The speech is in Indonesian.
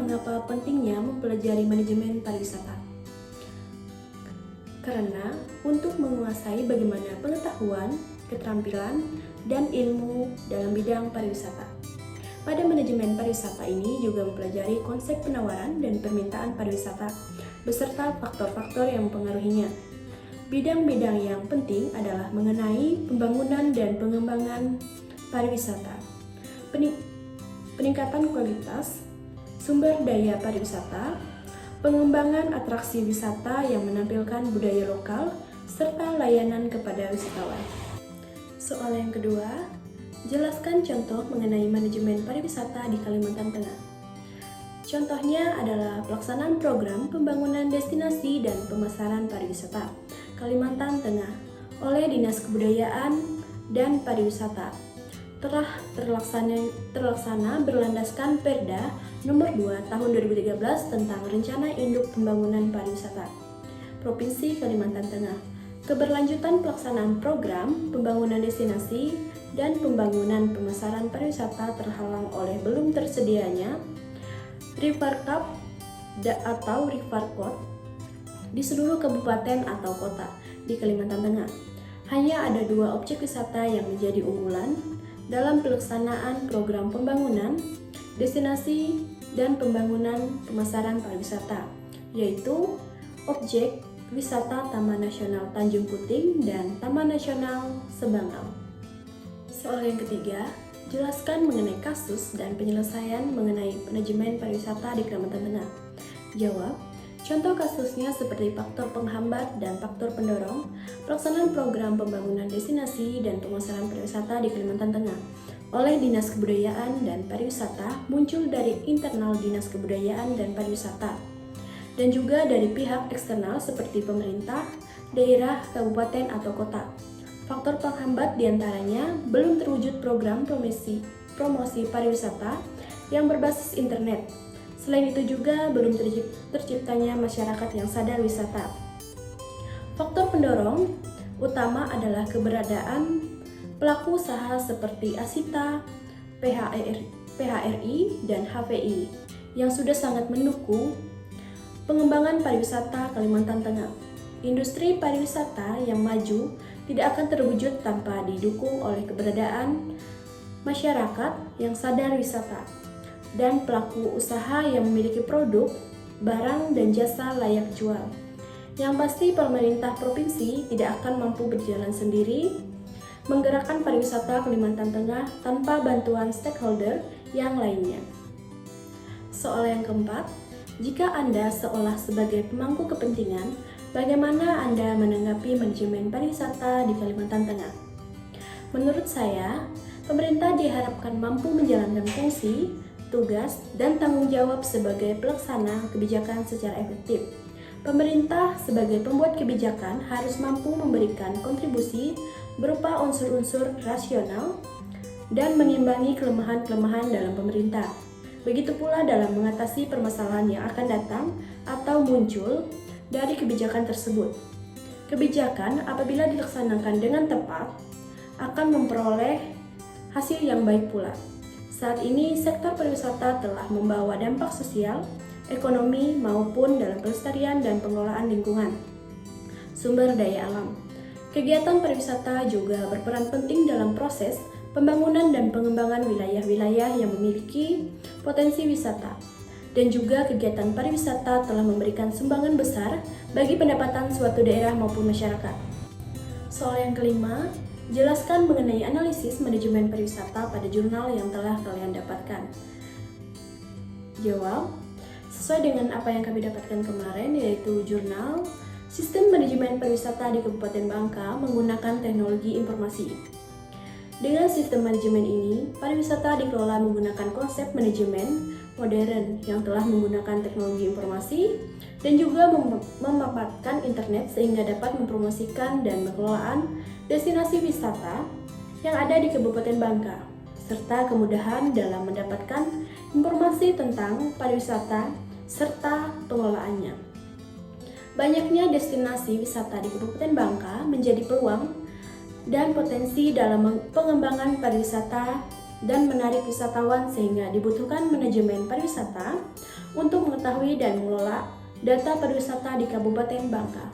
mengapa pentingnya mempelajari manajemen pariwisata? Karena untuk menguasai bagaimana pengetahuan, keterampilan, dan ilmu dalam bidang pariwisata. Pada manajemen pariwisata ini juga mempelajari konsep penawaran dan permintaan pariwisata beserta faktor-faktor yang mempengaruhinya. Bidang-bidang yang penting adalah mengenai pembangunan dan pengembangan pariwisata, peningkatan kualitas sumber daya pariwisata, pengembangan atraksi wisata yang menampilkan budaya lokal, serta layanan kepada wisatawan. Soal yang kedua, jelaskan contoh mengenai manajemen pariwisata di Kalimantan Tengah. Contohnya adalah pelaksanaan program pembangunan destinasi dan pemasaran pariwisata Kalimantan Tengah oleh Dinas Kebudayaan dan Pariwisata. Telah terlaksana berlandaskan Perda Nomor 2 Tahun 2013 tentang Rencana Induk Pembangunan Pariwisata Provinsi Kalimantan Tengah. Keberlanjutan pelaksanaan program pembangunan destinasi dan pembangunan pemasaran pariwisata terhalang oleh belum tersedianya River Cup atau River Port di seluruh kabupaten atau kota di Kalimantan Tengah. Hanya ada 2 objek wisata yang menjadi unggulan dalam pelaksanaan program pembangunan destinasi dan pembangunan pemasaran pariwisata, yaitu objek wisata Taman Nasional Tanjung Puting dan Taman Nasional Sebangau. Soal yang ketiga, jelaskan mengenai kasus dan penyelesaian mengenai manajemen pariwisata di Kalimantan Tengah. Jawab, contoh kasusnya seperti faktor penghambat dan faktor pendorong pelaksanaan program pembangunan destinasi dan pemasaran pariwisata di Kalimantan Tengah oleh Dinas Kebudayaan dan Pariwisata muncul dari internal Dinas Kebudayaan dan Pariwisata dan juga dari pihak eksternal seperti pemerintah, daerah, kabupaten, atau kota. Faktor penghambat diantaranya belum terwujud program promosi pariwisata yang berbasis internet. Selain itu juga belum terciptanya masyarakat yang sadar wisata. Faktor pendorong utama adalah keberadaan pelaku usaha seperti Asita, PHRI, dan HVI yang sudah sangat mendukung pengembangan pariwisata Kalimantan Tengah. Industri pariwisata yang maju tidak akan terwujud tanpa didukung oleh keberadaan masyarakat yang sadar wisata dan pelaku usaha yang memiliki produk, barang, dan jasa layak jual. Yang pasti pemerintah provinsi tidak akan mampu berjalan sendiri menggerakkan pariwisata Kalimantan Tengah tanpa bantuan stakeholder yang lainnya. Soal yang keempat, jika Anda seolah sebagai pemangku kepentingan, bagaimana Anda menanggapi manajemen pariwisata di Kalimantan Tengah? Menurut saya, pemerintah diharapkan mampu menjalankan fungsi, tugas, dan tanggung jawab sebagai pelaksana kebijakan secara efektif. Pemerintah sebagai pembuat kebijakan harus mampu memberikan kontribusi berupa unsur-unsur rasional dan mengimbangi kelemahan-kelemahan dalam pemerintah. Begitu pula dalam mengatasi permasalahan yang akan datang atau muncul dari kebijakan tersebut. Kebijakan apabila dilaksanakan dengan tepat akan memperoleh hasil yang baik pula. Saat ini sektor pariwisata telah membawa dampak sosial, ekonomi maupun dalam pelestarian dan pengelolaan lingkungan, sumber daya alam. Kegiatan pariwisata juga berperan penting dalam proses pembangunan dan pengembangan wilayah-wilayah yang memiliki potensi wisata. Dan juga kegiatan pariwisata telah memberikan sumbangan besar bagi pendapatan suatu daerah maupun masyarakat. Soal yang kelima, jelaskan mengenai analisis manajemen pariwisata pada jurnal yang telah kalian dapatkan. Jawab, sesuai dengan apa yang kami dapatkan kemarin, yaitu jurnal Sistem Manajemen Pariwisata di Kabupaten Bangka menggunakan teknologi informasi. Dengan sistem manajemen ini, pariwisata dikelola menggunakan konsep manajemen modern yang telah menggunakan teknologi informasi dan juga memanfaatkan internet sehingga dapat mempromosikan dan pengelolaan destinasi wisata yang ada di Kabupaten Bangka, serta kemudahan dalam mendapatkan informasi tentang pariwisata serta pengelolaannya. Banyaknya destinasi wisata di Kabupaten Bangka menjadi peluang dan potensi dalam pengembangan pariwisata dan menarik wisatawan sehingga dibutuhkan manajemen pariwisata untuk mengetahui dan mengelola data pariwisata di Kabupaten Bangka.